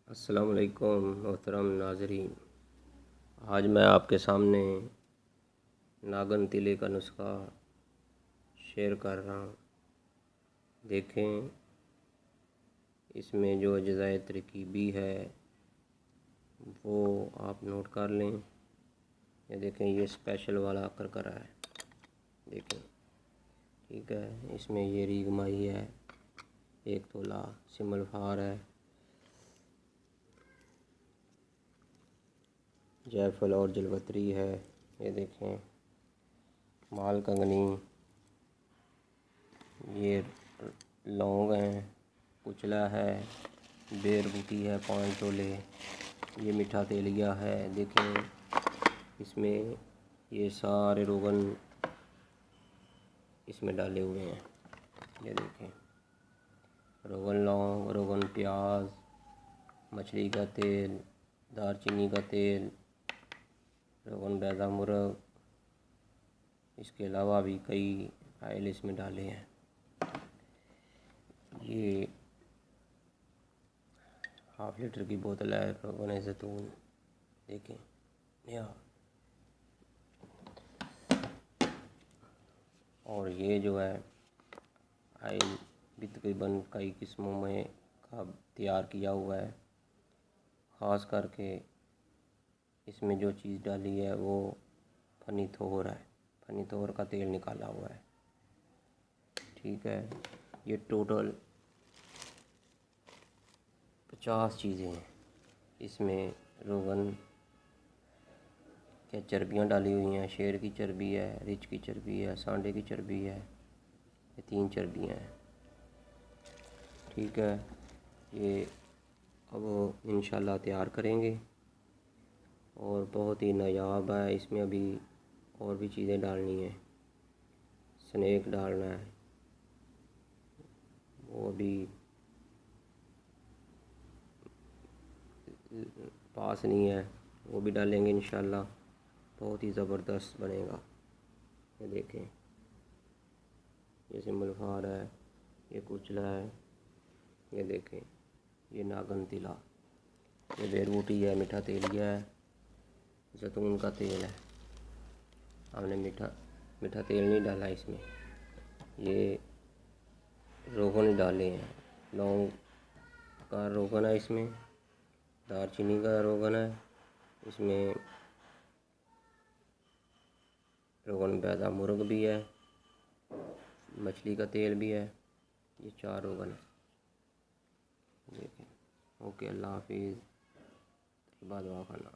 السلام علیکم محترم ناظرین، آج میں آپ کے سامنے ناگن تیلے کا نسخہ شیئر کر رہا ہوں۔ دیکھیں اس میں جو اجزائے ترکیبی ہے وہ آپ نوٹ کر لیں۔ یہ دیکھیں، یہ اسپیشل والا کرکرا ہے، دیکھیں ٹھیک ہے۔ اس میں یہ ریگ ماہی ہے، 1 تولہ سمل فار ہے، جیفل اور جلوتری ہے، یہ دیکھیں مال کنگنی، یہ لونگ ہیں، کچلا ہے، بیر بوٹی ہے 5 تولے، یہ میٹھا تیلیا ہے۔ دیکھیں اس میں یہ سارے روغن اس میں ڈالے ہوئے ہیں، یہ دیکھیں روغن لونگ، روغن پیاز، مچھلی کا تیل، دار چینی کا تیل، روغن بیضہ مرغ، اس کے علاوہ بھی کئی آئل اس میں ڈالے ہیں۔ یہ 1/2 لیٹر کی بوتل ہے روغن زیتون، دیکھیں اور یہ جو ہے آئل بھی تقریباً کئی قسموں میں کا تیار کیا ہوا ہے۔ خاص کر کے اس میں جو چیز ڈالی ہے وہ پھنی تھور ہے، پھنی تھور کا تیل نکالا ہوا ہے، ٹھیک ہے۔ یہ ٹوٹل 50 چیزیں ہیں۔ اس میں روغن کے چربیاں ڈالی ہوئی ہیں، شیر کی چربی ہے، رچ کی چربی ہے، سانڈے کی چربی ہے، یہ 3 چربیاں ہیں، ٹھیک ہے۔ یہ اب انشاءاللہ تیار کریں گے اور بہت ہی نایاب ہے۔ اس میں ابھی اور بھی چیزیں ڈالنی ہیں، سنیک ڈالنا ہے، وہ بھی پاس نہیں ہے، وہ بھی ڈالیں گے انشاءاللہ، بہت ہی زبردست بنے گا۔ یہ دیکھیں یہ سمبل فار ہے، یہ کچلا ہے، یہ دیکھیں یہ ناگن تیلا، یہ بیر بوٹی ہے، میٹھا تیلیا ہے، زیتون کا تیل ہے۔ ہم نے میٹھا تیل نہیں ڈالا اس میں، یہ روغن ڈالے ہیں، لونگ کا روغن ہے، اس میں دار چینی کا روغن ہے، اس میں روغن بیضہ مرغ بھی ہے، مچھلی کا تیل بھی ہے، یہ 4 روغن ہے، دیکھیں۔ اوکے، اللہ حافظ، عباد دعا خانہ۔